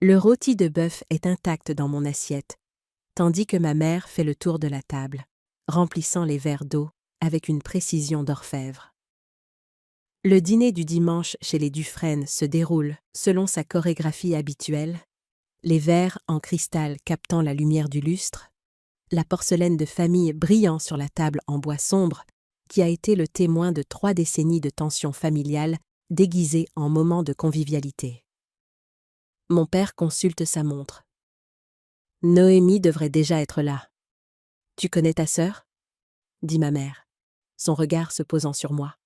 Le rôti de bœuf est intact dans mon assiette, tandis que ma mère fait le tour de la table, remplissant les verres d'eau avec une précision d'orfèvre. Le dîner du dimanche chez les Dufresne se déroule selon sa chorégraphie habituelle, les verres en cristal captant la lumière du lustre, la porcelaine de famille brillant sur la table en bois sombre, qui a été le témoin de 3 décennies de tension familiale déguisée en moments de convivialité. Mon père consulte sa montre. Noémie devrait déjà être là. « Tu connais ta sœur ?» dit ma mère, son regard se posant sur moi,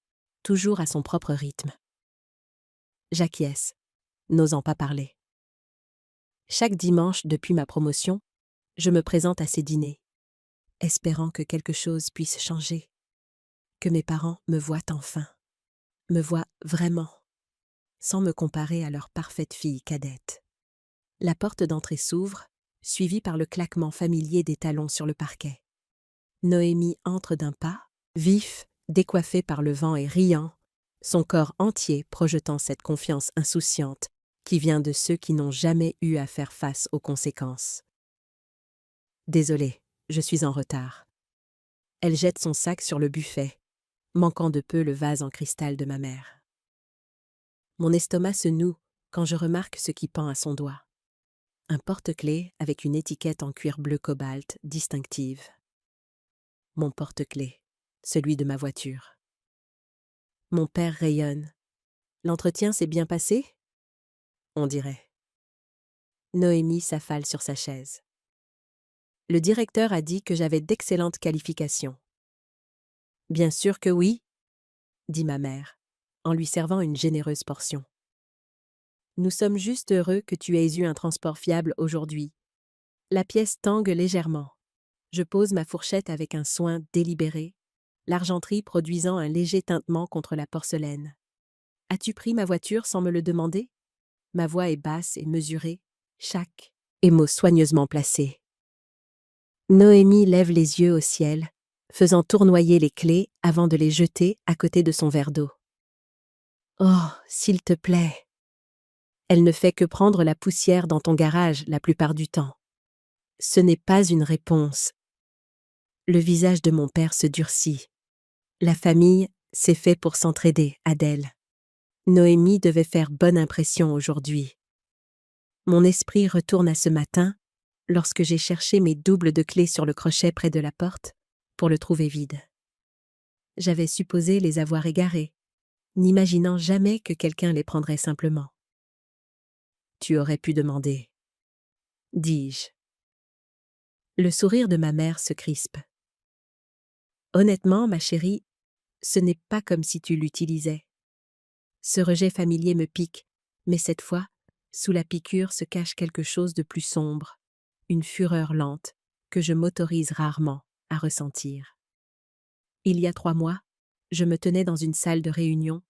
toujours à son propre rythme. J'acquiesce, n'osant pas parler. Chaque dimanche depuis ma promotion, je me présente à ces dîners, espérant que quelque chose puisse changer, que mes parents me voient enfin, me voient vraiment, sans me comparer à leur parfaite fille cadette. La porte d'entrée s'ouvre, suivie par le claquement familier des talons sur le parquet. Noémie entre d'un pas, vif, décoiffé par le vent et riant, son corps entier projetant cette confiance insouciante qui vient de ceux qui n'ont jamais eu à faire face aux conséquences. Désolée, je suis en retard. Elle jette son sac sur le buffet, manquant de peu le vase en cristal de ma mère. Mon estomac se noue quand je remarque ce qui pend à son doigt. Un porte-clés avec une étiquette en cuir bleu cobalt distinctive. Mon porte-clés, celui de ma voiture. Mon père rayonne. L'entretien s'est bien passé ? On dirait. Noémie s'affale sur sa chaise. Le directeur a dit que j'avais d'excellentes qualifications. Bien sûr que oui, dit ma mère, en lui servant une généreuse portion. Nous sommes juste heureux que tu aies eu un transport fiable aujourd'hui. La pièce tangue légèrement. Je pose ma fourchette avec un soin délibéré, l'argenterie produisant un léger tintement contre la porcelaine. As-tu pris ma voiture sans me le demander ? Ma voix est basse et mesurée, chaque mot soigneusement placé. Noémie lève les yeux au ciel, faisant tournoyer les clés avant de les jeter à côté de son verre d'eau. Oh, s'il te plaît. Elle ne fait que prendre la poussière dans ton garage la plupart du temps. Ce n'est pas une réponse. Le visage de mon père se durcit. La famille, c'est fait pour s'entraider, Adèle. Noémie devait faire bonne impression aujourd'hui. Mon esprit retourne à ce matin, lorsque j'ai cherché mes doubles de clés sur le crochet près de la porte, pour le trouver vide. J'avais supposé les avoir égarés, n'imaginant jamais que quelqu'un les prendrait simplement. Tu aurais pu demander, dis-je. Le sourire de ma mère se crispe. Honnêtement, ma chérie, ce n'est pas comme si tu l'utilisais. Ce rejet familier me pique, mais cette fois, sous la piqûre se cache quelque chose de plus sombre, une fureur lente que je m'autorise rarement à ressentir. Il y a 3 mois, je me tenais dans une salle de réunion,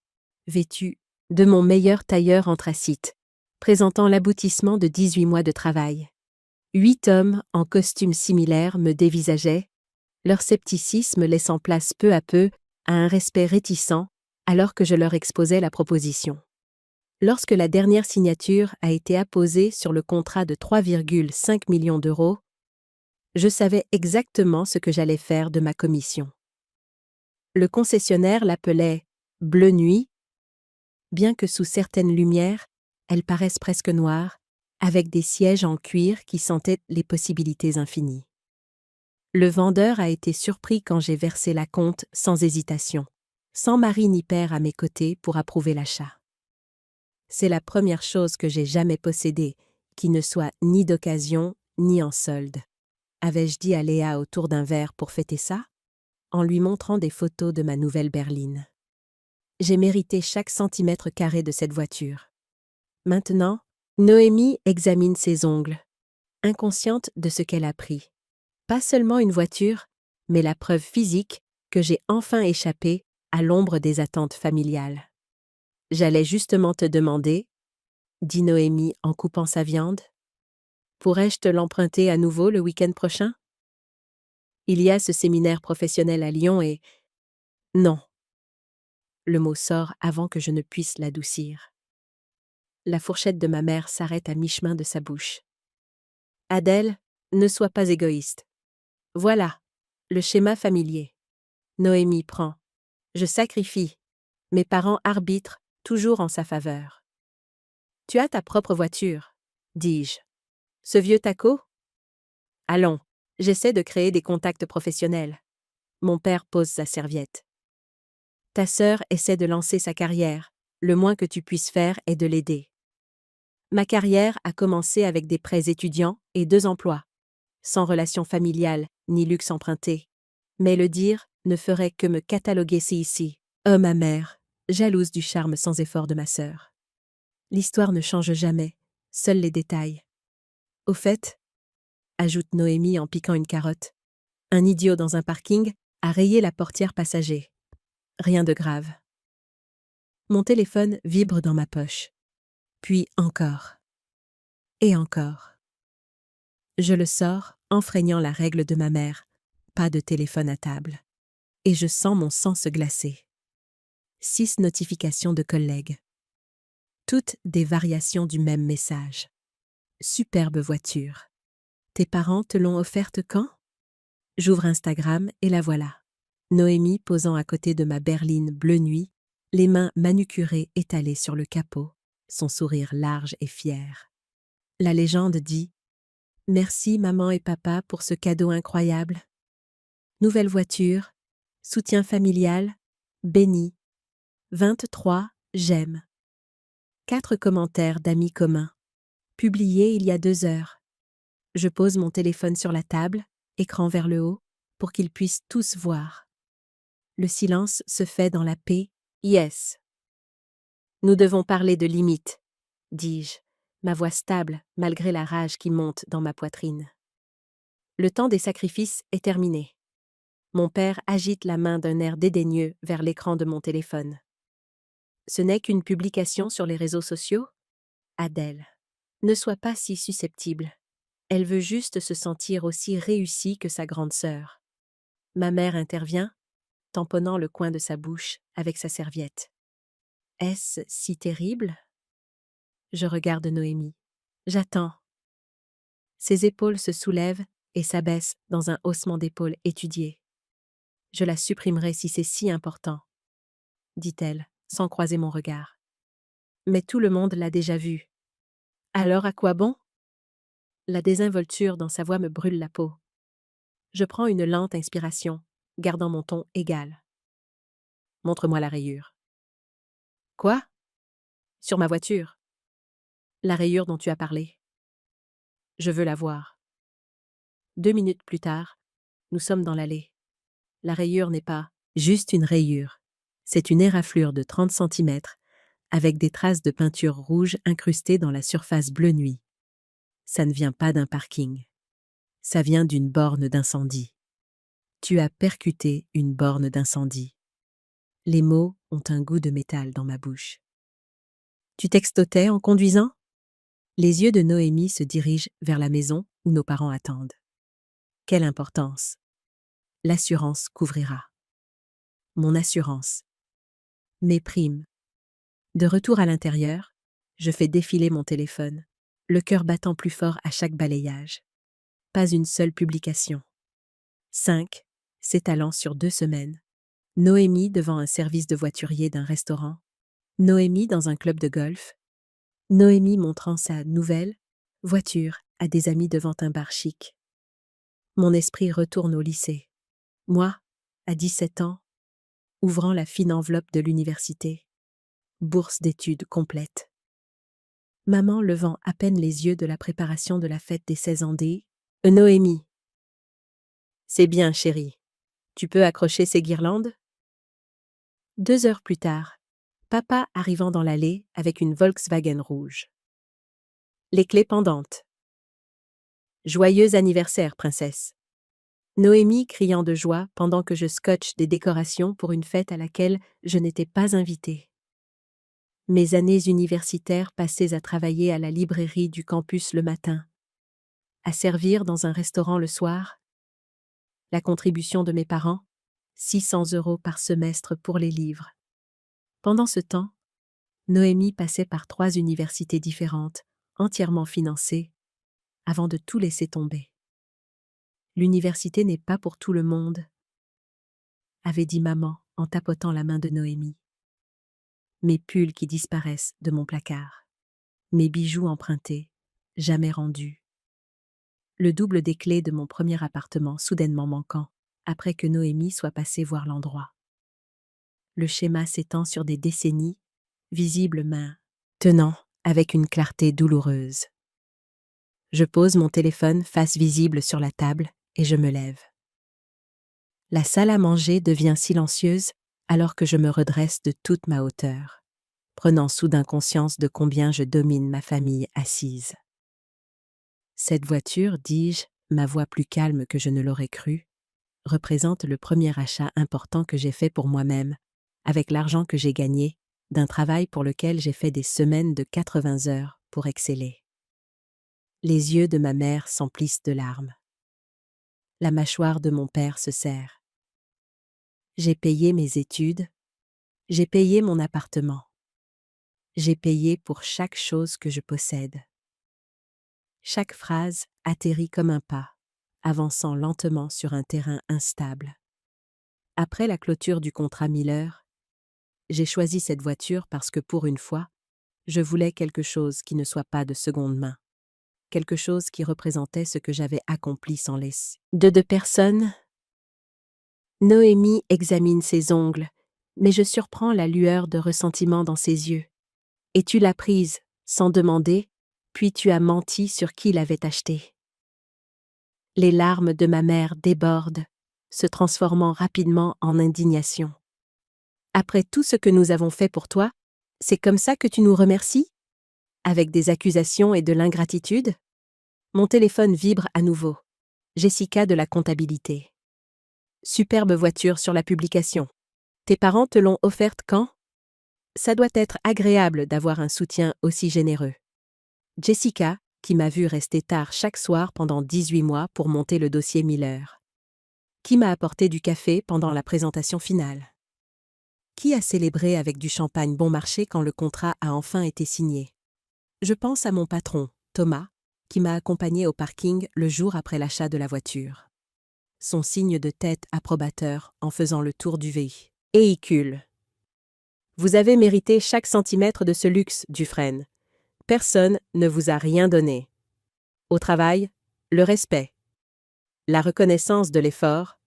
vêtue de mon meilleur tailleur anthracite, présentant l'aboutissement de 18 mois de travail. 8 hommes en costumes similaires me dévisageaient, leur scepticisme laissant place peu à peu à un respect réticent alors que je leur exposais la proposition. Lorsque la dernière signature a été apposée sur le contrat de 3,5 millions d'euros, je savais exactement ce que j'allais faire de ma commission. Le concessionnaire l'appelait « Bleu Nuit », bien que sous certaines lumières, elles paraissent presque noires, avec des sièges en cuir qui sentaient les possibilités infinies. Le vendeur a été surpris quand j'ai versé l'acompte sans hésitation, sans mari ni père à mes côtés pour approuver l'achat. C'est la première chose que j'ai jamais possédée, qui ne soit ni d'occasion ni en solde. Avais-je dit à Léa autour d'un verre pour fêter ça, en lui montrant des photos de ma nouvelle berline. J'ai mérité chaque centimètre carré de cette voiture. Maintenant, Noémie examine ses ongles, inconsciente de ce qu'elle a pris. Pas seulement une voiture, mais la preuve physique que j'ai enfin échappé à l'ombre des attentes familiales. « J'allais justement te demander, » dit Noémie en coupant sa viande, « pourrais-je te l'emprunter à nouveau le week-end prochain ? Il y a ce séminaire professionnel à Lyon et… Non. » Le mot sort avant que je ne puisse l'adoucir. La fourchette de ma mère s'arrête à mi-chemin de sa bouche. Adèle, ne sois pas égoïste. Voilà, le schéma familier. Noémie prend. Je sacrifie. Mes parents arbitrent, toujours en sa faveur. Tu as ta propre voiture, dis-je. Ce vieux taco? Allons, j'essaie de créer des contacts professionnels. Mon père pose sa serviette. Ta sœur essaie de lancer sa carrière, le moins que tu puisses faire est de l'aider. Ma carrière a commencé avec des prêts étudiants et 2 emplois, sans relation familiale ni luxe emprunté. Mais le dire ne ferait que me cataloguer ici. Oh ma mère, jalouse du charme sans effort de ma sœur. L'histoire ne change jamais, seuls les détails. Au fait, ajoute Noémie en piquant une carotte, un idiot dans un parking a rayé la portière passager. Rien de grave. Mon téléphone vibre dans ma poche. Puis encore. Et encore. Je le sors, enfreignant la règle de ma mère. Pas de téléphone à table. Et je sens mon sang se glacer. 6 notifications de collègues. Toutes des variations du même message. Superbe voiture. Tes parents te l'ont offerte quand? J'ouvre Instagram et la voilà. Noémie posant à côté de ma berline bleu nuit, les mains manucurées étalées sur le capot, son sourire large et fier. La légende dit « Merci maman et papa pour ce cadeau incroyable. Nouvelle voiture, soutien familial, béni. 23, j'aime. 4 commentaires d'amis communs. Publiés il y a 2 heures. Je pose mon téléphone sur la table, écran vers le haut, pour qu'ils puissent tous voir. Le silence se fait dans la paix. Yes. Nous devons parler de limites, dis-je, ma voix stable malgré la rage qui monte dans ma poitrine. Le temps des sacrifices est terminé. Mon père agite la main d'un air dédaigneux vers l'écran de mon téléphone. Ce n'est qu'une publication sur les réseaux sociaux? Adèle, ne sois pas si susceptible. Elle veut juste se sentir aussi réussie que sa grande sœur. Ma mère intervient, tamponnant le coin de sa bouche avec sa serviette. Est-ce si terrible? Je regarde Noémie. J'attends. Ses épaules se soulèvent et s'abaissent dans un haussement d'épaules étudié. Je la supprimerai si c'est si important, dit-elle, sans croiser mon regard. Mais tout le monde l'a déjà vu. Alors à quoi bon? La désinvolture dans sa voix me brûle la peau. Je prends une lente inspiration, gardant mon ton égal. Montre-moi la rayure. Quoi? Sur ma voiture. La rayure dont tu as parlé. Je veux la voir. 2 minutes plus tard, nous sommes dans l'allée. La rayure n'est pas juste une rayure. C'est une éraflure de 30 centimètres, avec des traces de peinture rouge incrustées dans la surface bleu nuit. Ça ne vient pas d'un parking. Ça vient d'une borne d'incendie. Tu as percuté une borne d'incendie. Les mots ont un goût de métal dans ma bouche. Tu textotais en conduisant? Les yeux de Noémie se dirigent vers la maison où nos parents attendent. Quelle importance! L'assurance couvrira. Mon assurance. Mes primes. De retour à l'intérieur, je fais défiler mon téléphone, le cœur battant plus fort à chaque balayage. Pas une seule publication. 5, s'étalant sur 2 semaines. Noémie devant un service de voiturier d'un restaurant. Noémie dans un club de golf. Noémie montrant sa nouvelle voiture à des amis devant un bar chic. Mon esprit retourne au lycée. Moi, à 17 ans, ouvrant la fine enveloppe de l'université. Bourse d'études complète. Maman levant à peine les yeux de la préparation de la fête des 16 ans des Noémie. C'est bien, chérie. Tu peux accrocher ces guirlandes? 2 heures plus tard, papa arrivant dans l'allée avec une Volkswagen rouge. Les clés pendantes. Joyeux anniversaire, princesse. Noémie criant de joie pendant que je scotche des décorations pour une fête à laquelle je n'étais pas invitée. Mes années universitaires passées à travailler à la librairie du campus le matin, à servir dans un restaurant le soir, la contribution de mes parents, 600 € par semestre pour les livres. Pendant ce temps, Noémie passait par 3 universités différentes, entièrement financées, avant de tout laisser tomber. L'université n'est pas pour tout le monde, avait dit maman en tapotant la main de Noémie. Mes pulls qui disparaissent de mon placard. Mes bijoux empruntés, jamais rendus. Le double des clés de mon premier appartement soudainement manquant, après que Noémie soit passée voir l'endroit. Le schéma s'étend sur des décennies, visible maintenant, avec une clarté douloureuse. Je pose mon téléphone face visible sur la table et je me lève. La salle à manger devient silencieuse alors que je me redresse de toute ma hauteur, prenant soudain conscience de combien je domine ma famille assise. Cette voiture, dis-je, ma voix plus calme que je ne l'aurais cru, représente le premier achat important que j'ai fait pour moi-même, avec l'argent que j'ai gagné, d'un travail pour lequel j'ai fait des semaines de 80 heures pour exceller. Les yeux de ma mère s'emplissent de larmes. La mâchoire de mon père se serre. J'ai payé mes études, j'ai payé mon appartement. J'ai payé pour chaque chose que je possède. Chaque phrase atterrit comme un pas, avançant lentement sur un terrain instable. Après la clôture du contrat Miller, j'ai choisi cette voiture parce que pour une fois, je voulais quelque chose qui ne soit pas de seconde main. Quelque chose qui représentait ce que j'avais accompli sans laisser. De deux personnes. Noémie examine ses ongles, mais je surprends la lueur de ressentiment dans ses yeux. Et tu l'as prise, sans demander, puis tu as menti sur qui l'avait achetée. Les larmes de ma mère débordent, se transformant rapidement en indignation. Après tout ce que nous avons fait pour toi, c'est comme ça que tu nous remercies? Avec des accusations et de l'ingratitude? Mon téléphone vibre à nouveau. Jessica de la comptabilité. Superbe voiture sur la publication. Tes parents te l'ont offerte quand? Ça doit être agréable d'avoir un soutien aussi généreux. Jessica, qui m'a vu rester tard chaque soir pendant 18 mois pour monter le dossier Miller. Qui m'a apporté du café pendant la présentation finale. Qui a célébré avec du champagne bon marché quand le contrat a enfin été signé? Je pense à mon patron, Thomas, qui m'a accompagné au parking le jour après l'achat de la voiture. Son signe de tête approbateur en faisant le tour du véhicule. Vous avez mérité chaque centimètre de ce luxe, Dufresne. Personne ne vous a rien donné. Au travail, le respect. La reconnaissance de l'effort.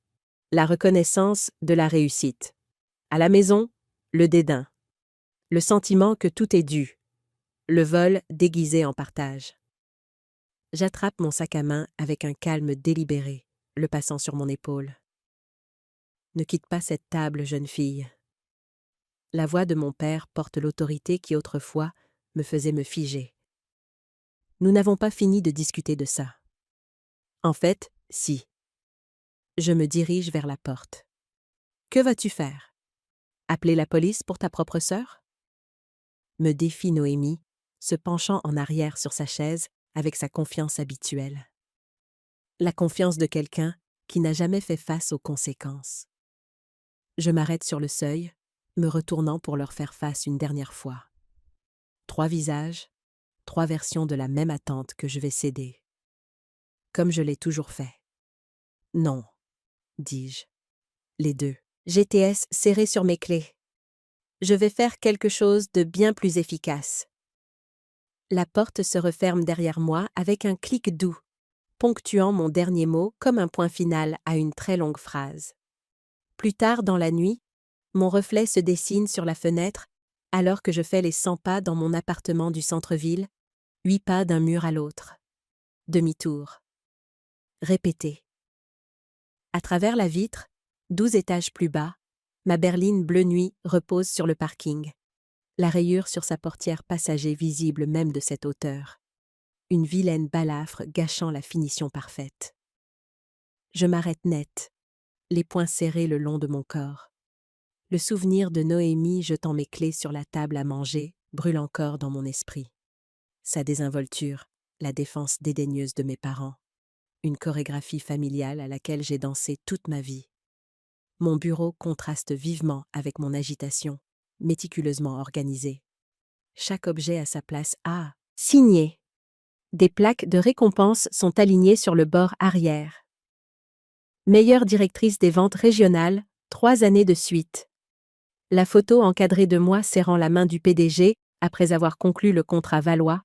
La reconnaissance de la réussite. À la maison, le dédain. Le sentiment que tout est dû. Le vol déguisé en partage. J'attrape mon sac à main avec un calme délibéré, le passant sur mon épaule. Ne quitte pas cette table, jeune fille. La voix de mon père porte l'autorité qui autrefois me faisait me figer. Nous n'avons pas fini de discuter de ça. En fait, si. Je me dirige vers la porte. Que vas-tu faire? Appeler la police pour ta propre sœur? Me défie Noémie, se penchant en arrière sur sa chaise avec sa confiance habituelle. La confiance de quelqu'un qui n'a jamais fait face aux conséquences. Je m'arrête sur le seuil, me retournant pour leur faire face une dernière fois. 3 visages, 3 versions de la même attente que je vais céder. Comme je l'ai toujours fait. Non, dis-je. Les deux. GTS serré sur mes clés. Je vais faire quelque chose de bien plus efficace. La porte se referme derrière moi avec un clic doux, ponctuant mon dernier mot comme un point final à une très longue phrase. Plus tard dans la nuit, mon reflet se dessine sur la fenêtre alors que je fais les 100 pas dans mon appartement du centre-ville, 8 pas d'un mur à l'autre. Demi-tour. Répété. À travers la vitre, 12 étages plus bas, ma berline bleu nuit repose sur le parking. La rayure sur sa portière passager visible même de cette hauteur. Une vilaine balafre gâchant la finition parfaite. Je m'arrête net, les poings serrés le long de mon corps. Le souvenir de Noémie jetant mes clés sur la table à manger brûle encore dans mon esprit. Sa désinvolture, la défense dédaigneuse de mes parents. Une chorégraphie familiale à laquelle j'ai dansé toute ma vie. Mon bureau contraste vivement avec mon agitation, méticuleusement organisée. Chaque objet à sa place. Ah, signé. Des plaques de récompense sont alignées sur le bord arrière. Meilleure directrice des ventes régionales, 3 années de suite. La photo encadrée de moi serrant la main du PDG, après avoir conclu le contrat Valois,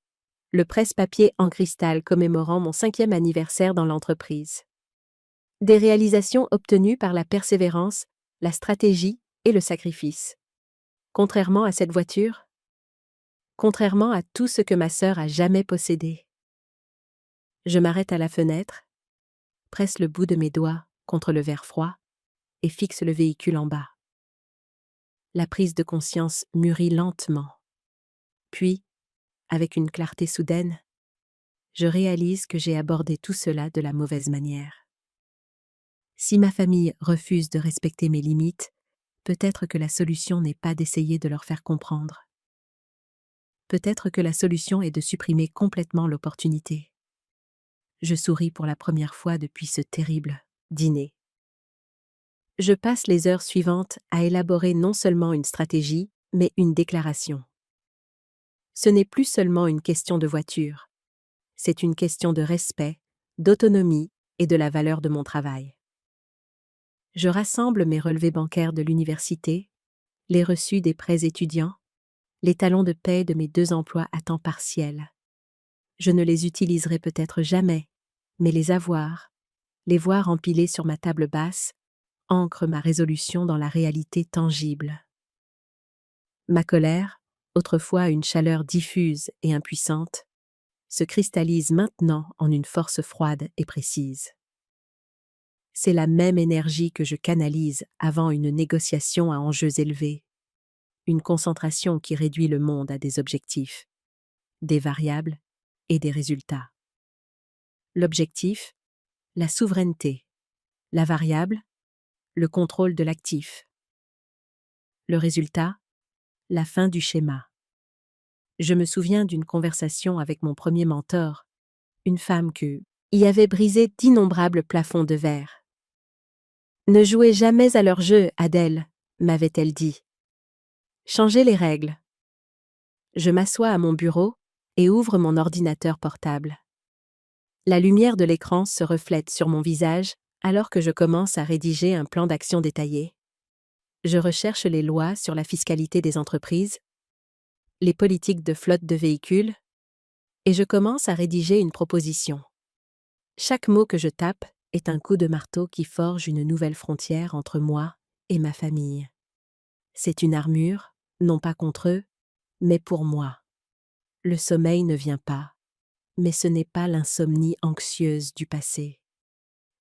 le presse-papier en cristal commémorant mon 5e anniversaire dans l'entreprise. Des réalisations obtenues par la persévérance, la stratégie et le sacrifice. Contrairement à cette voiture, contrairement à tout ce que ma sœur a jamais possédé. Je m'arrête à la fenêtre, presse le bout de mes doigts contre le verre froid et fixe le véhicule en bas. La prise de conscience mûrit lentement. Puis, avec une clarté soudaine, je réalise que j'ai abordé tout cela de la mauvaise manière. Si ma famille refuse de respecter mes limites, peut-être que la solution n'est pas d'essayer de leur faire comprendre. Peut-être que la solution est de supprimer complètement l'opportunité. Je souris pour la première fois depuis ce terrible dîner. Je passe les heures suivantes à élaborer non seulement une stratégie, mais une déclaration. Ce n'est plus seulement une question de voiture. C'est une question de respect, d'autonomie et de la valeur de mon travail. Je rassemble mes relevés bancaires de l'université, les reçus des prêts étudiants, les talons de paie de mes 2 emplois à temps partiel. Je ne les utiliserai peut-être jamais, mais les voir empilés sur ma table basse, ancrent ma résolution dans la réalité tangible. Ma colère, autrefois une chaleur diffuse et impuissante, se cristallise maintenant en une force froide et précise. C'est la même énergie que je canalise avant une négociation à enjeux élevés, une concentration qui réduit le monde à des objectifs, des variables et des résultats. L'objectif, la souveraineté, la variable, le contrôle de l'actif. Le résultat, la fin du schéma. Je me souviens d'une conversation avec mon premier mentor, une femme qui y avait brisé d'innombrables plafonds de verre. « Ne jouez jamais à leur jeu, Adèle », m'avait-elle dit. « Changez les règles. » Je m'assois à mon bureau et ouvre mon ordinateur portable. La lumière de l'écran se reflète sur mon visage alors que je commence à rédiger un plan d'action détaillé. Je recherche les lois sur la fiscalité des entreprises, les politiques de flotte de véhicules, et je commence à rédiger une proposition. Chaque mot que je tape est un coup de marteau qui forge une nouvelle frontière entre moi et ma famille. C'est une armure, non pas contre eux, mais pour moi. Le sommeil ne vient pas, mais ce n'est pas l'insomnie anxieuse du passé.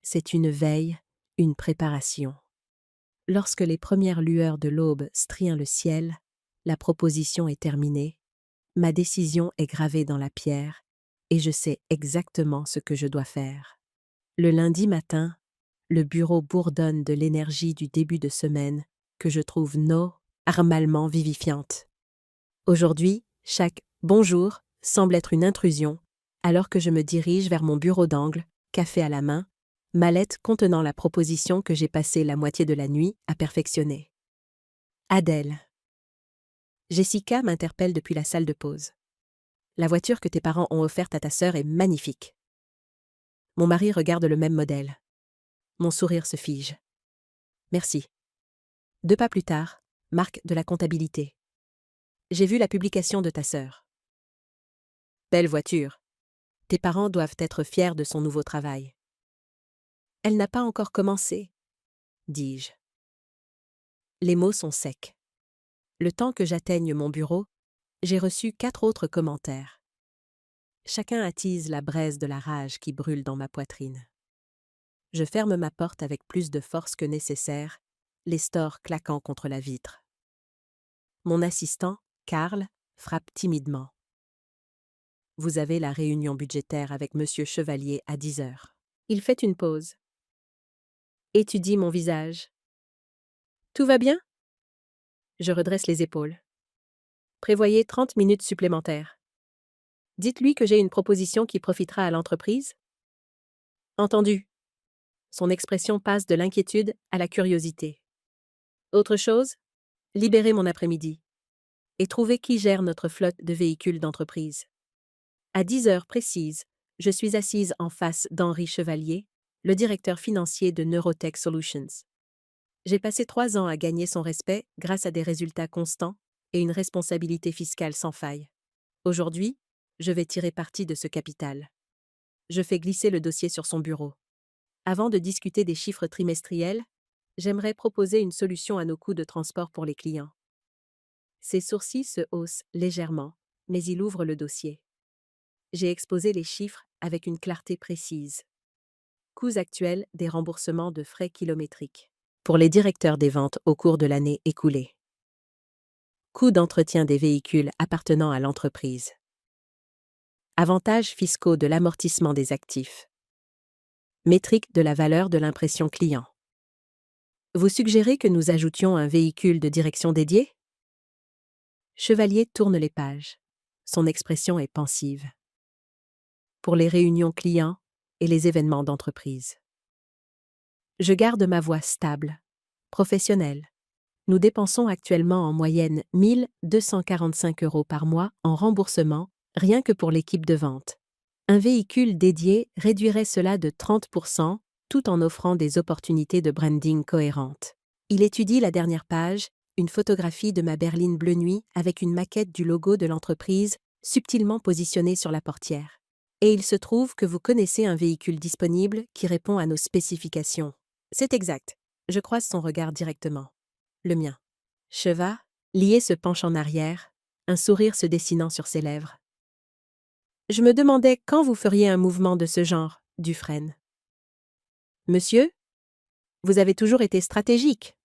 C'est une veille, une préparation. Lorsque les premières lueurs de l'aube strient le ciel, la proposition est terminée, ma décision est gravée dans la pierre, et je sais exactement ce que je dois faire. Le lundi matin, le bureau bourdonne de l'énergie du début de semaine que je trouve normalement vivifiante. Aujourd'hui, chaque « bonjour » semble être une intrusion, alors que je me dirige vers mon bureau d'angle, café à la main, mallette contenant la proposition que j'ai passé la moitié de la nuit à perfectionner. Adèle. Jessica m'interpelle depuis la salle de pause. La voiture que tes parents ont offerte à ta sœur est magnifique. Mon mari regarde le même modèle. Mon sourire se fige. Merci. 2 pas plus tard, Marc de la comptabilité. J'ai vu la publication de ta sœur. Belle voiture. Tes parents doivent être fiers de son nouveau travail. Elle n'a pas encore commencé, dis-je. Les mots sont secs. Le temps que j'atteigne mon bureau, j'ai reçu 4 autres commentaires. Chacun attise la braise de la rage qui brûle dans ma poitrine. Je ferme ma porte avec plus de force que nécessaire, les stores claquant contre la vitre. Mon assistant, Karl, frappe timidement. Vous avez la réunion budgétaire avec Monsieur Chevalier à 10 heures. Il fait une pause. Étudie mon visage. Tout va bien? Je redresse les épaules. Prévoyez 30 minutes supplémentaires. Dites-lui que j'ai une proposition qui profitera à l'entreprise. Entendu. Son expression passe de l'inquiétude à la curiosité. Autre chose? Libérez mon après-midi. et trouver qui gère notre flotte de véhicules d'entreprise. À 10 heures précises, je suis assise en face d'Henri Chevalier, le directeur financier de Neurotech Solutions. J'ai passé 3 ans à gagner son respect grâce à des résultats constants et une responsabilité fiscale sans faille. Aujourd'hui, je vais tirer parti de ce capital. Je fais glisser le dossier sur son bureau. Avant de discuter des chiffres trimestriels, j'aimerais proposer une solution à nos coûts de transport pour les clients. Ses sourcils se haussent légèrement, mais il ouvre le dossier. J'ai exposé les chiffres avec une clarté précise. Coûts actuels des remboursements de frais kilométriques pour les directeurs des ventes au cours de l'année écoulée. Coûts d'entretien des véhicules appartenant à l'entreprise. Avantages fiscaux de l'amortissement des actifs. Métrique de la valeur de l'impression client. Vous suggérez que nous ajoutions un véhicule de direction dédié? Chevalier tourne les pages. Son expression est pensive. Pour les réunions clients et les événements d'entreprise. Je garde ma voix stable, professionnelle. Nous dépensons actuellement en moyenne 1 245 € par mois en remboursement, rien que pour l'équipe de vente. Un véhicule dédié réduirait cela de 30%, tout en offrant des opportunités de branding cohérentes. Il étudie la dernière page, une photographie de ma berline bleu nuit avec une maquette du logo de l'entreprise subtilement positionnée sur la portière. Et il se trouve que vous connaissez un véhicule disponible qui répond à nos spécifications. C'est exact. Je croise son regard directement. Le mien. Chevalier se penche en arrière, un sourire se dessinant sur ses lèvres. Je me demandais quand vous feriez un mouvement de ce genre, Dufresne. Monsieur, vous avez toujours été stratégique.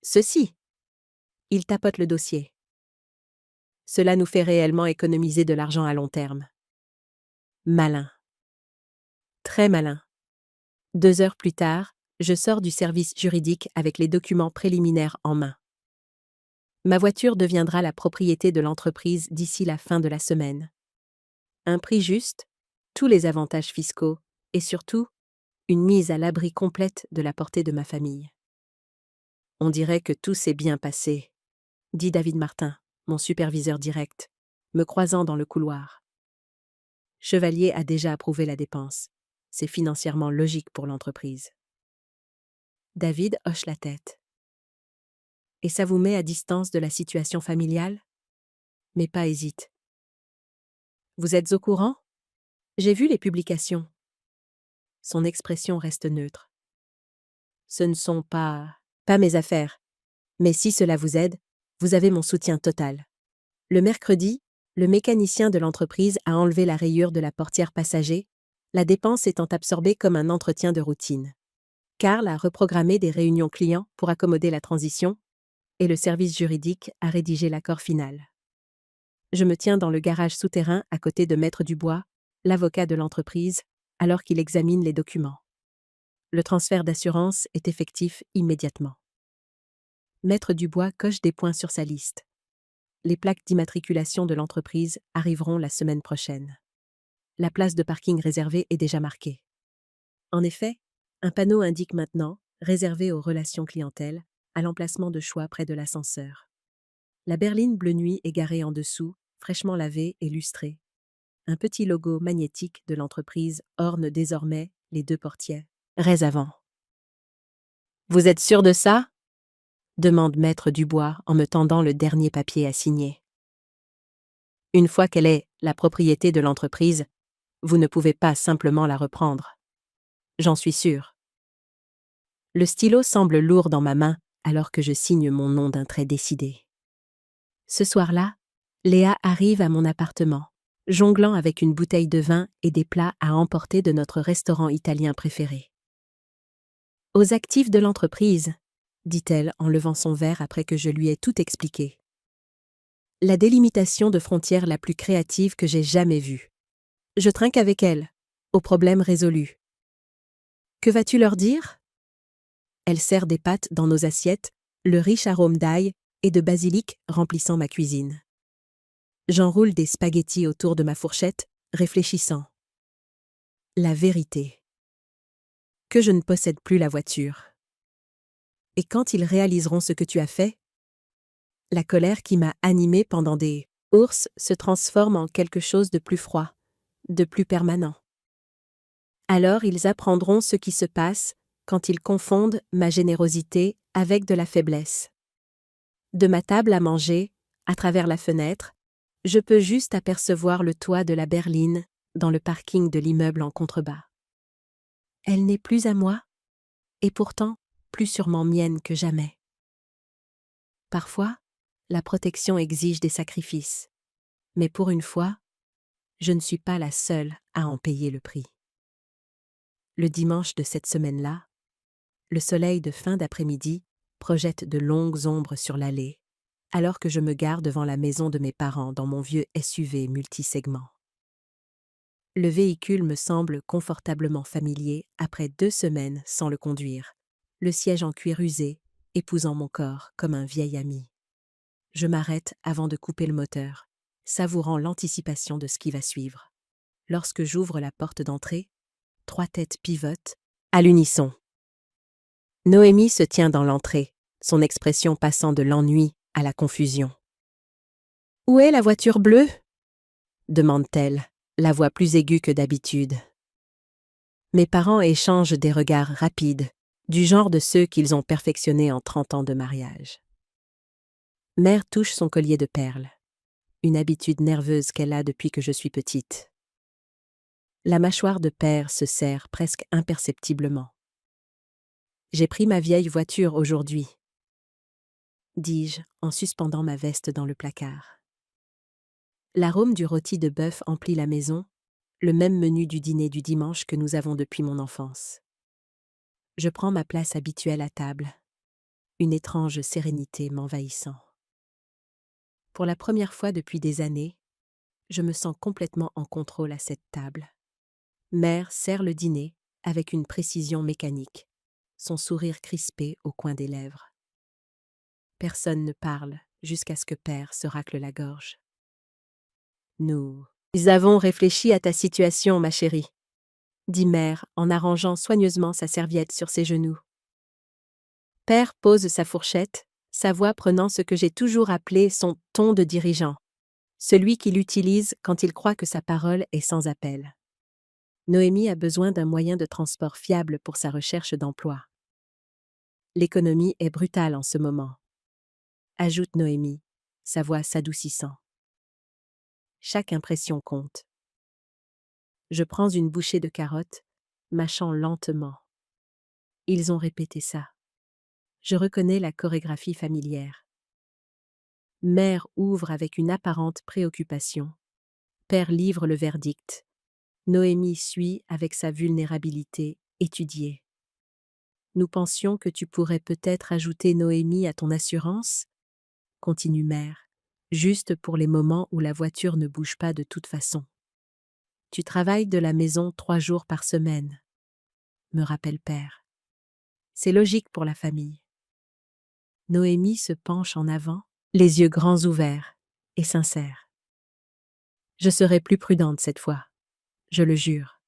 Ceci. Il tapote le dossier. Cela nous fait réellement économiser de l'argent à long terme. Malin. Très malin. 2 heures plus tard, je sors du service juridique avec les documents préliminaires en main. Ma voiture deviendra la propriété de l'entreprise d'ici la fin de la semaine. Un prix juste, tous les avantages fiscaux et surtout, une mise à l'abri complète de la portée de ma famille. On dirait que tout s'est bien passé, dit David Martin, mon superviseur direct, me croisant dans le couloir. Chevalier a déjà approuvé la dépense. C'est financièrement logique pour l'entreprise. David hoche la tête. Et ça vous met à distance de la situation familiale? Mais pas hésite. Vous êtes au courant? J'ai vu les publications. Son expression reste neutre. Ce ne sont pas mes affaires. Mais si cela vous aide, vous avez mon soutien total. Le mercredi, le mécanicien de l'entreprise a enlevé la rayure de la portière passager, la dépense étant absorbée comme un entretien de routine. Karl a reprogrammé des réunions clients pour accommoder la transition, et le service juridique a rédigé l'accord final. Je me tiens dans le garage souterrain à côté de Maître Dubois, l'avocat de l'entreprise, alors qu'il examine les documents. Le transfert d'assurance est effectif immédiatement. Maître Dubois coche des points sur sa liste. Les plaques d'immatriculation de l'entreprise arriveront la semaine prochaine. La place de parking réservée est déjà marquée. En effet, un panneau indique maintenant « Réservé aux relations clientèle » à l'emplacement de choix près de l'ascenseur. La berline bleu nuit est garée en dessous, fraîchement lavée et lustrée. Un petit logo magnétique de l'entreprise orne désormais les 2 portières. Rez avant. Vous êtes sûr de ça? Demande Maître Dubois en me tendant le dernier papier à signer. Une fois qu'elle est la propriété de l'entreprise, vous ne pouvez pas simplement la reprendre. J'en suis sûr. Le stylo semble lourd dans ma main alors que je signe mon nom d'un trait décidé. Ce soir-là, Léa arrive à mon appartement, jonglant avec une bouteille de vin et des plats à emporter de notre restaurant italien préféré. Aux actifs de l'entreprise, dit-elle en levant son verre après que je lui ai tout expliqué. La délimitation de frontières la plus créative que j'ai jamais vue. Je trinque avec elle, au problème résolu. Que vas-tu leur dire? Elle sert des pâtes dans nos assiettes, le riche arôme d'ail et de basilic remplissant ma cuisine. J'enroule des spaghettis autour de ma fourchette, réfléchissant. La vérité. Que je ne possède plus la voiture. Et quand ils réaliseront ce que tu as fait? La colère qui m'a animée pendant des ours se transforme en quelque chose de plus froid, de plus permanent. Alors ils apprendront ce qui se passe quand ils confondent ma générosité avec de la faiblesse. De ma table à manger, à travers la fenêtre, je peux juste apercevoir le toit de la berline dans le parking de l'immeuble en contrebas. Elle n'est plus à moi, et pourtant plus sûrement mienne que jamais. Parfois, la protection exige des sacrifices, mais pour une fois, je ne suis pas la seule à en payer le prix. Le dimanche de cette semaine-là, le soleil de fin d'après-midi projette de longues ombres sur l'allée, alors que je me gare devant la maison de mes parents dans mon vieux SUV multisegment. Le véhicule me semble confortablement familier après 2 semaines sans le conduire, le siège en cuir usé, épousant mon corps comme un vieil ami. Je m'arrête avant de couper le moteur, savourant l'anticipation de ce qui va suivre. Lorsque j'ouvre la porte d'entrée, 3 têtes pivotent, à l'unisson. Noémie se tient dans l'entrée, son expression passant de l'ennui à la confusion. « Où est la voiture bleue ?» demande-t-elle, la voix plus aiguë que d'habitude. Mes parents échangent des regards rapides, du genre de ceux qu'ils ont perfectionnés en 30 ans de mariage. Mère touche son collier de perles, une habitude nerveuse qu'elle a depuis que je suis petite. La mâchoire de père se serre presque imperceptiblement. « J'ai pris ma vieille voiture aujourd'hui, » dis-je en suspendant ma veste dans le placard. L'arôme du rôti de bœuf emplit la maison, le même menu du dîner du dimanche que nous avons depuis mon enfance. Je prends ma place habituelle à table, une étrange sérénité m'envahissant. Pour la première fois depuis des années, je me sens complètement en contrôle à cette table. Mère sert le dîner avec une précision mécanique, son sourire crispé au coin des lèvres. Personne ne parle jusqu'à ce que père se racle la gorge. Nous avons réfléchi à ta situation, ma chérie, dit mère en arrangeant soigneusement sa serviette sur ses genoux. Père pose sa fourchette, sa voix prenant ce que j'ai toujours appelé son ton de dirigeant, celui qu'il utilise quand il croit que sa parole est sans appel. Noémie a besoin d'un moyen de transport fiable pour sa recherche d'emploi. L'économie est brutale en ce moment, ajoute Noémie, sa voix s'adoucissant. Chaque impression compte. Je prends une bouchée de carottes, mâchant lentement. Ils ont répété ça. Je reconnais la chorégraphie familière. Mère ouvre avec une apparente préoccupation. Père livre le verdict. Noémie suit avec sa vulnérabilité étudiée. Nous pensions que tu pourrais peut-être ajouter Noémie à ton assurance, continue mère, juste pour les moments où la voiture ne bouge pas de toute façon. Tu travailles de la maison 3 jours par semaine, me rappelle père. C'est logique pour la famille. Noémie se penche en avant, les yeux grands ouverts et sincères. Je serai plus prudente cette fois, je le jure.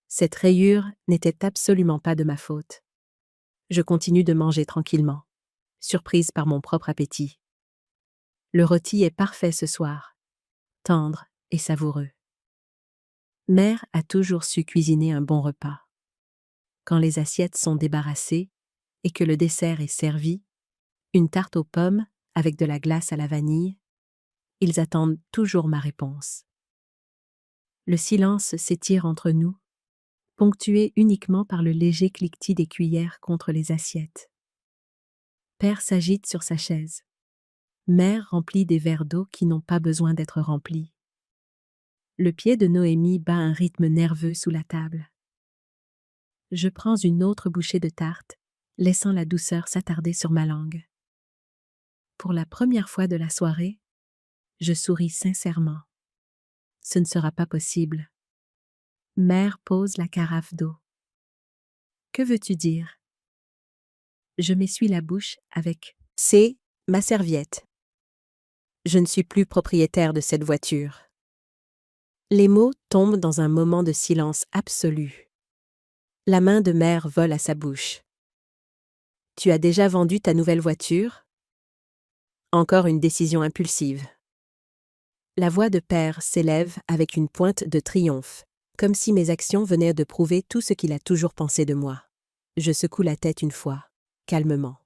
Cette rayure n'était absolument pas de ma faute. Je continue de manger tranquillement, surprise par mon propre appétit. Le rôti est parfait ce soir, tendre et savoureux. Mère a toujours su cuisiner un bon repas. Quand les assiettes sont débarrassées et que le dessert est servi, une tarte aux pommes avec de la glace à la vanille, ils attendent toujours ma réponse. Le silence s'étire entre nous, ponctué uniquement par le léger cliquetis des cuillères contre les assiettes. Père s'agite sur sa chaise. Mère remplit des verres d'eau qui n'ont pas besoin d'être remplis. Le pied de Noémie bat un rythme nerveux sous la table. Je prends une autre bouchée de tarte, laissant la douceur s'attarder sur ma langue. Pour la première fois de la soirée, je souris sincèrement. Ce ne sera pas possible. Mère pose la carafe d'eau. Que veux-tu dire? Je m'essuie la bouche avec « c'est ma serviette ». Je ne suis plus propriétaire de cette voiture. Les mots tombent dans un moment de silence absolu. La main de mère vole à sa bouche. « Tu as déjà vendu ta nouvelle voiture ?» Encore une décision impulsive. La voix de père s'élève avec une pointe de triomphe, comme si mes actions venaient de prouver tout ce qu'il a toujours pensé de moi. Je secoue la tête une fois, calmement.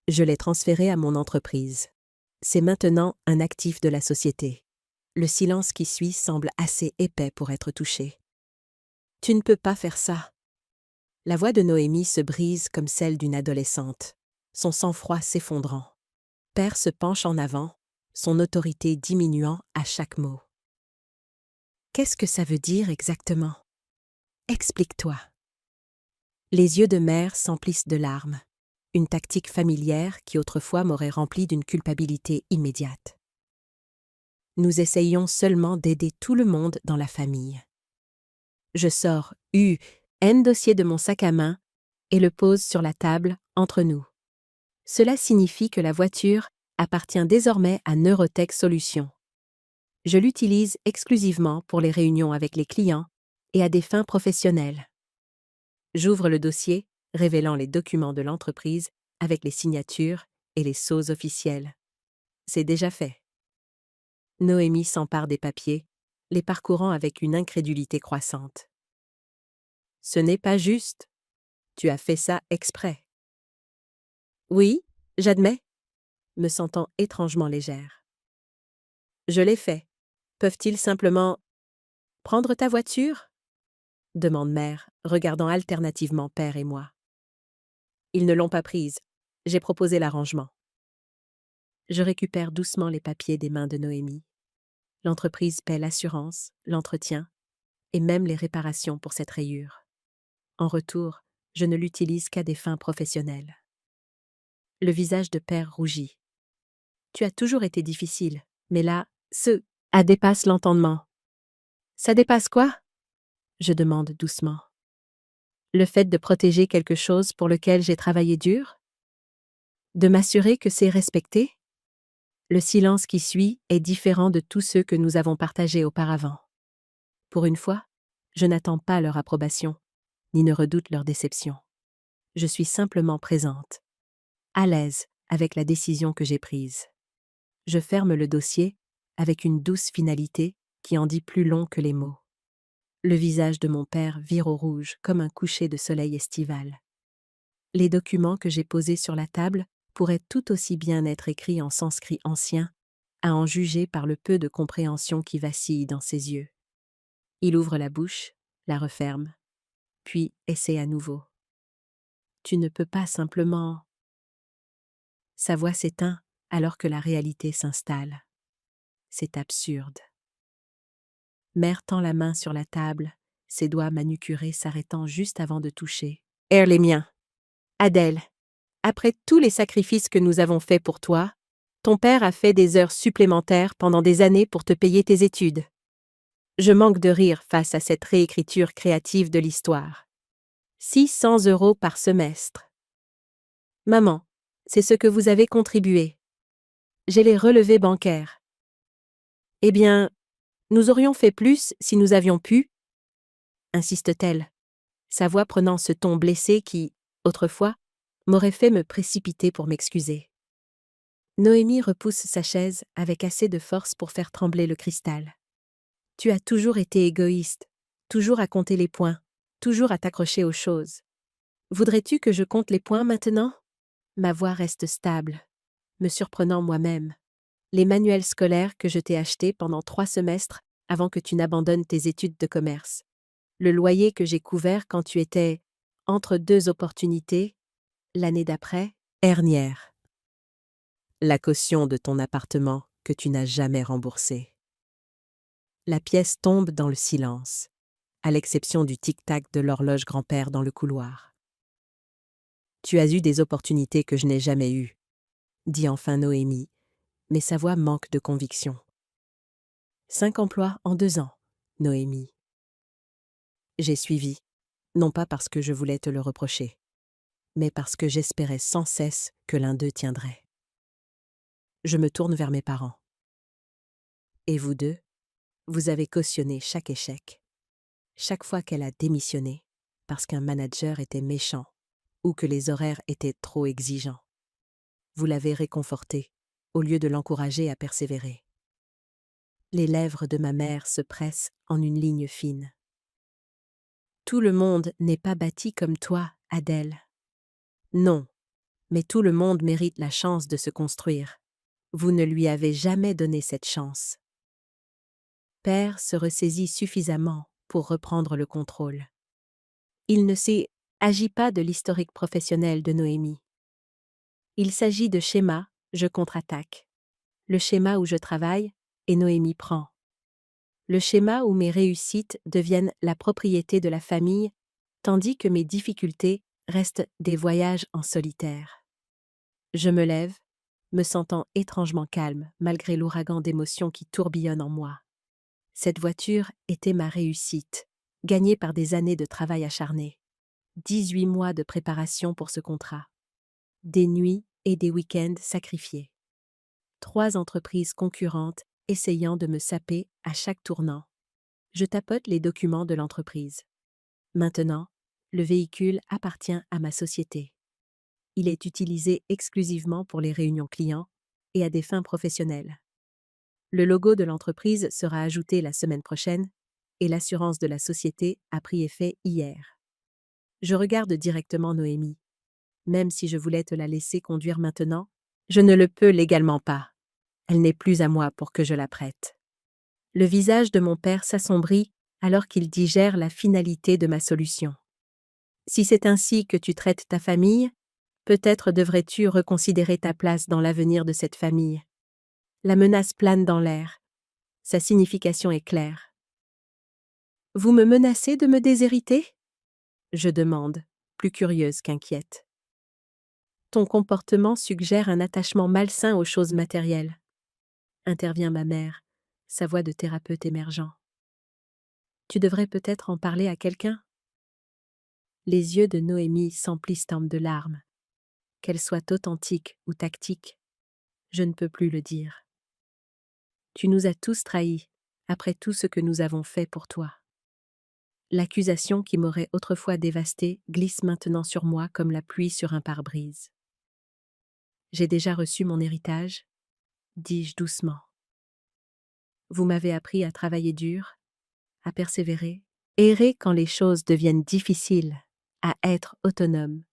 Je l'ai transféré à mon entreprise. C'est maintenant un actif de la société. Le silence qui suit semble assez épais pour être touché. Tu ne peux pas faire ça. La voix de Noémie se brise comme celle d'une adolescente, son sang-froid s'effondrant. Père se penche en avant, son autorité diminuant à chaque mot. Qu'est-ce que ça veut dire exactement? Explique-toi. Les yeux de mère s'emplissent de larmes, une tactique familière qui autrefois m'aurait rempli d'une culpabilité immédiate. Nous essayons seulement d'aider tout le monde dans la famille. Je sors un dossier de mon sac à main et le pose sur la table entre nous. Cela signifie que la voiture appartient désormais à Neurotech Solutions. Je l'utilise exclusivement pour les réunions avec les clients et à des fins professionnelles. J'ouvre le dossier, révélant les documents de l'entreprise avec les signatures et les sceaux officiels. C'est déjà fait. Noémie s'empare des papiers, les parcourant avec une incrédulité croissante. Ce n'est pas juste. Tu as fait ça exprès. Oui, j'admets, me sentant étrangement légère. Je l'ai fait. Peuvent-ils simplement prendre ta voiture? Demande mère, regardant alternativement père et moi. Ils ne l'ont pas prise. J'ai proposé l'arrangement. Je récupère doucement les papiers des mains de Noémie. L'entreprise paie l'assurance, l'entretien et même les réparations pour cette rayure. En retour, je ne l'utilise qu'à des fins professionnelles. Le visage de père rougit. Tu as toujours été difficile, mais là, dépasse l'entendement. Ça dépasse quoi? Je demande doucement. Le fait de protéger quelque chose pour lequel j'ai travaillé dur? De m'assurer que c'est respecté? Le silence qui suit est différent de tous ceux que nous avons partagés auparavant. Pour une fois, je n'attends pas leur approbation, ni ne redoute leur déception. Je suis simplement présente, à l'aise avec la décision que j'ai prise. Je ferme le dossier avec une douce finalité qui en dit plus long que les mots. Le visage de mon père vire au rouge comme un coucher de soleil estival. Les documents que j'ai posés sur la table pourraient tout aussi bien être écrits en sanskrit ancien, à en juger par le peu de compréhension qui vacille dans ses yeux. Il ouvre la bouche, la referme, puis essaie à nouveau. Tu ne peux pas simplement... Sa voix s'éteint alors que la réalité s'installe. C'est absurde. Mère tend la main sur la table, ses doigts manucurés s'arrêtant juste avant de toucher. Les miens. Adèle, après tous les sacrifices que nous avons faits pour toi, ton père a fait des heures supplémentaires pendant des années pour te payer tes études. Je manque de rire face à cette réécriture créative de l'histoire. 600 € par semestre. Maman, c'est ce que vous avez contribué. J'ai les relevés bancaires. Eh bien, nous aurions fait plus si nous avions pu, insiste-t-elle, sa voix prenant ce ton blessé qui, autrefois, m'aurait fait me précipiter pour m'excuser. Noémie repousse sa chaise avec assez de force pour faire trembler le cristal. Tu as toujours été égoïste, toujours à compter les points, toujours à t'accrocher aux choses. Voudrais-tu que je compte les points maintenant? Ma voix reste stable, me surprenant moi-même. Les manuels scolaires que je t'ai achetés pendant 3 semestres avant que tu n'abandonnes tes études de commerce. Le loyer que j'ai couvert quand tu étais entre 2 opportunités, l'année d'après, hernière. La caution de ton appartement que tu n'as jamais remboursée. La pièce tombe dans le silence, à l'exception du tic-tac de l'horloge grand-père dans le couloir. Tu as eu des opportunités que je n'ai jamais eues, dit enfin Noémie, mais sa voix manque de conviction. 5 emplois en 2 ans, Noémie. J'ai suivi, non pas parce que je voulais te le reprocher, mais parce que j'espérais sans cesse que l'un d'eux tiendrait. Je me tourne vers mes parents. Et vous deux, vous avez cautionné chaque échec. Chaque fois qu'elle a démissionné, parce qu'un manager était méchant ou que les horaires étaient trop exigeants. Vous l'avez réconfortée, au lieu de l'encourager à persévérer. Les lèvres de ma mère se pressent en une ligne fine. Tout le monde n'est pas bâti comme toi, Adèle. Non, mais tout le monde mérite la chance de se construire. Vous ne lui avez jamais donné cette chance. Père se ressaisit suffisamment pour reprendre le contrôle. Il ne s'agit pas de l'historique professionnel de Noémie. Il s'agit de schéma, je contre-attaque. Le schéma où je travaille, et Noémie prend. Le schéma où mes réussites deviennent la propriété de la famille, tandis que mes difficultés restent des voyages en solitaire. Je me lève, me sentant étrangement calme malgré l'ouragan d'émotions qui tourbillonne en moi. Cette voiture était ma réussite, gagnée par des années de travail acharné. 18 mois de préparation pour ce contrat. Des nuits et des week-ends sacrifiés. 3 entreprises concurrentes essayant de me saper à chaque tournant. Je tapote les documents de l'entreprise. Maintenant, le véhicule appartient à ma société. Il est utilisé exclusivement pour les réunions clients et à des fins professionnelles. Le logo de l'entreprise sera ajouté la semaine prochaine et l'assurance de la société a pris effet hier. Je regarde directement Noémie. Même si je voulais te la laisser conduire maintenant, je ne le peux légalement pas. Elle n'est plus à moi pour que je la prête. Le visage de mon père s'assombrit alors qu'il digère la finalité de ma solution. Si c'est ainsi que tu traites ta famille, peut-être devrais-tu reconsidérer ta place dans l'avenir de cette famille. La menace plane dans l'air. Sa signification est claire. Vous me menacez de me déshériter ? Je demande, plus curieuse qu'inquiète. Ton comportement suggère un attachement malsain aux choses matérielles. Intervient ma mère, sa voix de thérapeute émergeant. Tu devrais peut-être en parler à quelqu'un ? Les yeux de Noémie s'emplissent de larmes. Qu'elle soit authentique ou tactique, je ne peux plus le dire. Tu nous as tous trahis, après tout ce que nous avons fait pour toi. L'accusation qui m'aurait autrefois dévastée glisse maintenant sur moi comme la pluie sur un pare-brise. J'ai déjà reçu mon héritage, dis-je doucement. Vous m'avez appris à travailler dur, à persévérer, errer quand les choses deviennent difficiles, à être autonome.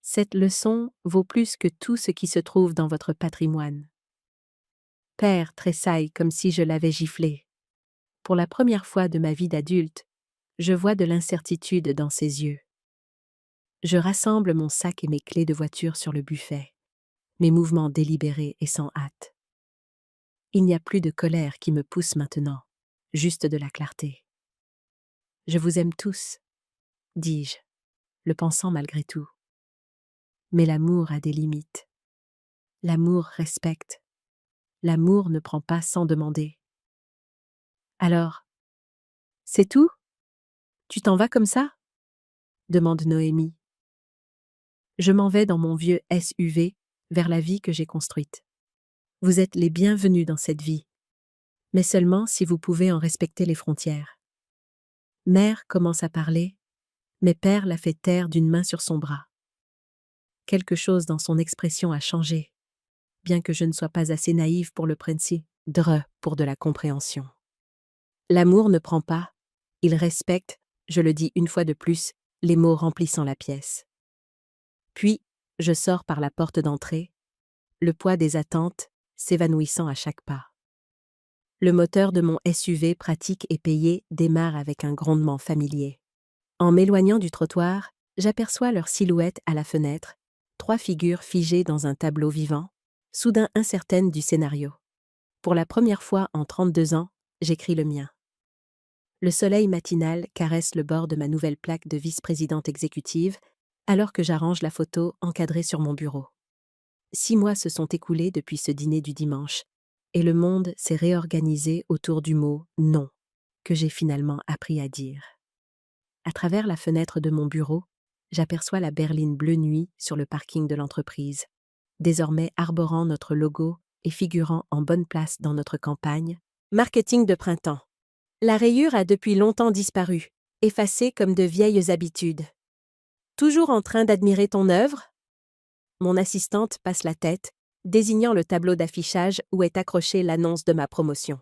Cette leçon vaut plus que tout ce qui se trouve dans votre patrimoine. Père tressaille comme si je l'avais giflé. Pour la première fois de ma vie d'adulte, je vois de l'incertitude dans ses yeux. Je rassemble mon sac et mes clés de voiture sur le buffet, mes mouvements délibérés et sans hâte. Il n'y a plus de colère qui me pousse maintenant, juste de la clarté. Je vous aime tous, dis-je, le pensant malgré tout. Mais l'amour a des limites. L'amour respecte. L'amour ne prend pas sans demander. Alors, c'est tout ? Tu t'en vas comme ça ? Demande Noémie. Je m'en vais dans mon vieux SUV vers la vie que j'ai construite. Vous êtes les bienvenus dans cette vie, mais seulement si vous pouvez en respecter les frontières. Mère commence à parler, mais père la fait taire d'une main sur son bras. Quelque chose dans son expression a changé, bien que je ne sois pas assez naïve pour le prendre pour de la compréhension. L'amour ne prend pas, il respecte, je le dis une fois de plus, les mots remplissant la pièce. Puis, je sors par la porte d'entrée, le poids des attentes s'évanouissant à chaque pas. Le moteur de mon SUV pratique et payé démarre avec un grondement familier. En m'éloignant du trottoir, j'aperçois leur silhouette à la fenêtre, 3 figures figées dans un tableau vivant, soudain incertaines du scénario. Pour la première fois en 32 ans, j'écris le mien. Le soleil matinal caresse le bord de ma nouvelle plaque de vice-présidente exécutive, alors que j'arrange la photo encadrée sur mon bureau. 6 mois se sont écoulés depuis ce dîner du dimanche, et le monde s'est réorganisé autour du mot « non » que j'ai finalement appris à dire. À travers la fenêtre de mon bureau, j'aperçois la berline bleu nuit sur le parking de l'entreprise, désormais arborant notre logo et figurant en bonne place dans notre campagne « Marketing de printemps ». La rayure a depuis longtemps disparu, effacée comme de vieilles habitudes. Toujours en train d'admirer ton œuvre ? Mon assistante passe la tête, désignant le tableau d'affichage où est accrochée l'annonce de ma promotion.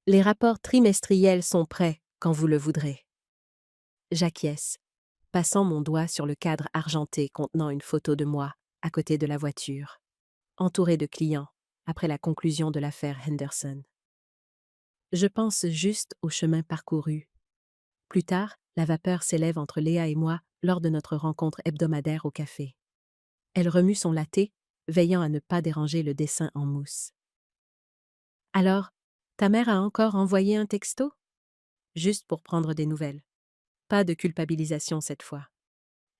Les rapports trimestriels sont prêts quand vous le voudrez. J'acquiesce, passant mon doigt sur le cadre argenté contenant une photo de moi à côté de la voiture, entourée de clients après la conclusion de l'affaire Henderson. Je pense juste au chemin parcouru. Plus tard, la vapeur s'élève entre Léa et moi lors de notre rencontre hebdomadaire au café. Elle remue son latte, veillant à ne pas déranger le dessin en mousse. « Alors, ta mère a encore envoyé un texto ?» Juste pour prendre des nouvelles. Pas de culpabilisation cette fois.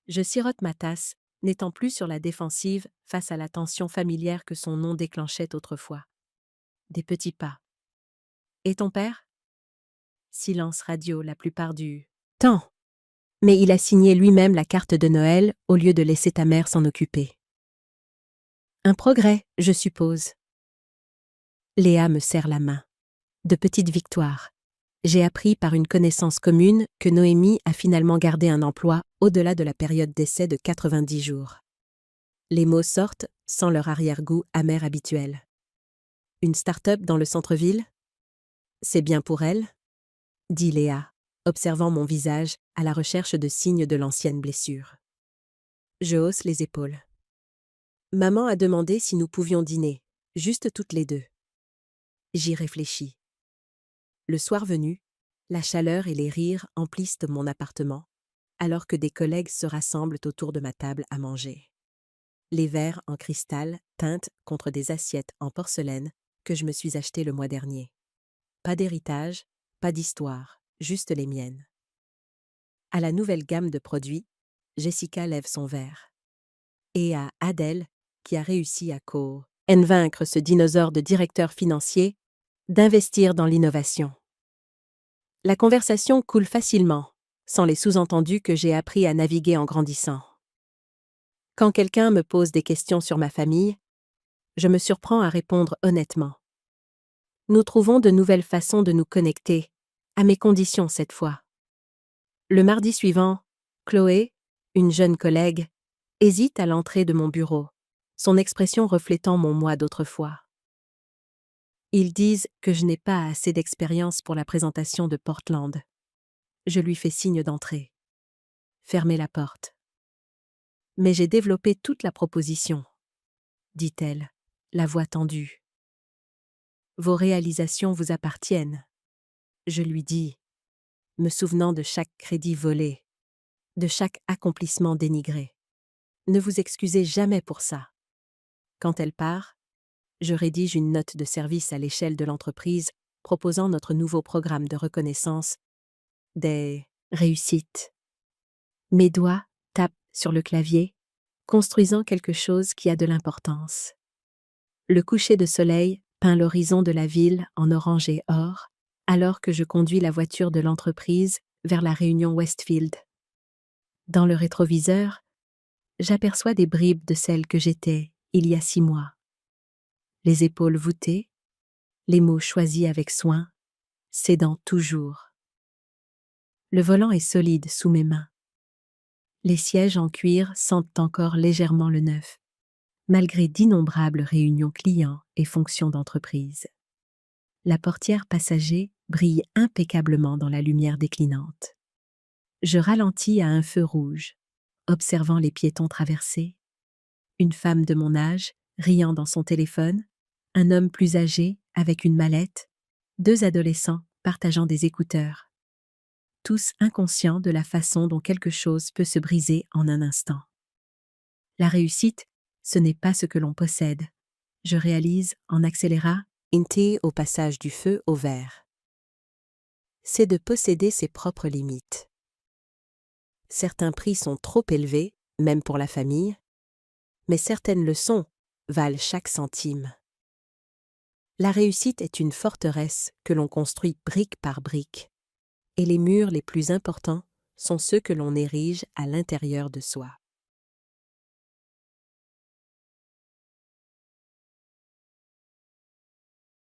Je sirote ma tasse, n'étant plus sur la défensive face à la tension familière que son nom déclenchait autrefois. Des petits pas. « Et ton père ?» Silence radio la plupart du temps. Mais il a signé lui-même la carte de Noël au lieu de laisser ta mère s'en occuper. Un progrès, je suppose. Léa me serre la main. De petites victoires. J'ai appris par une connaissance commune que Noémie a finalement gardé un emploi au-delà de la période d'essai de 90 jours. Les mots sortent sans leur arrière-goût amer habituel. Une start-up dans le centre-ville ? C'est bien pour elle ? Dit Léa, observant mon visage à la recherche de signes de l'ancienne blessure. Je hausse les épaules. Maman a demandé si nous pouvions dîner, juste toutes les deux. J'y réfléchis. Le soir venu, la chaleur et les rires emplissent mon appartement, alors que des collègues se rassemblent autour de ma table à manger. Les verres en cristal teintent contre des assiettes en porcelaine que je me suis achetées le mois dernier. Pas d'héritage, pas d'histoire, juste les miennes. À la nouvelle gamme de produits, Jessica lève son verre. Et à Adèle, qui a réussi à convaincre ce dinosaure de directeur financier d'investir dans l'innovation. La conversation coule facilement, sans les sous-entendus que j'ai appris à naviguer en grandissant. Quand quelqu'un me pose des questions sur ma famille, je me surprends à répondre honnêtement. Nous trouvons de nouvelles façons de nous connecter, à mes conditions cette fois. Le mardi suivant, Chloé, une jeune collègue, hésite à l'entrée de mon bureau, son expression reflétant mon moi d'autrefois. Ils disent que je n'ai pas assez d'expérience pour la présentation de Portland. Je lui fais signe d'entrer. Fermez la porte. Mais j'ai développé toute la proposition, dit-elle, la voix tendue. Vos réalisations vous appartiennent. Je lui dis, me souvenant de chaque crédit volé, de chaque accomplissement dénigré. Ne vous excusez jamais pour ça. Quand elle part, je rédige une note de service à l'échelle de l'entreprise proposant notre nouveau programme de reconnaissance des réussites. Mes doigts tapent sur le clavier, construisant quelque chose qui a de l'importance. Le coucher de soleil peint l'horizon de la ville en orange et or, alors que je conduis la voiture de l'entreprise vers la réunion Westfield. Dans le rétroviseur, j'aperçois des bribes de celle que j'étais il y a 6 mois. Les épaules voûtées, les mots choisis avec soin, cédant toujours. Le volant est solide sous mes mains. Les sièges en cuir sentent encore légèrement le neuf, malgré d'innombrables réunions clients et fonctions d'entreprise. La portière passager brille impeccablement dans la lumière déclinante. Je ralentis à un feu rouge, observant les piétons traverser. Une femme de mon âge, riant dans son téléphone, un homme plus âgé, avec une mallette, 2 adolescents partageant des écouteurs. Tous inconscients de la façon dont quelque chose peut se briser en un instant. La réussite, ce n'est pas ce que l'on possède. Je réalise en accélérant au passage du feu au vert. C'est de posséder ses propres limites. Certains prix sont trop élevés, même pour la famille, mais certaines leçons valent chaque centime. La réussite est une forteresse que l'on construit brique par brique, et les murs les plus importants sont ceux que l'on érige à l'intérieur de soi.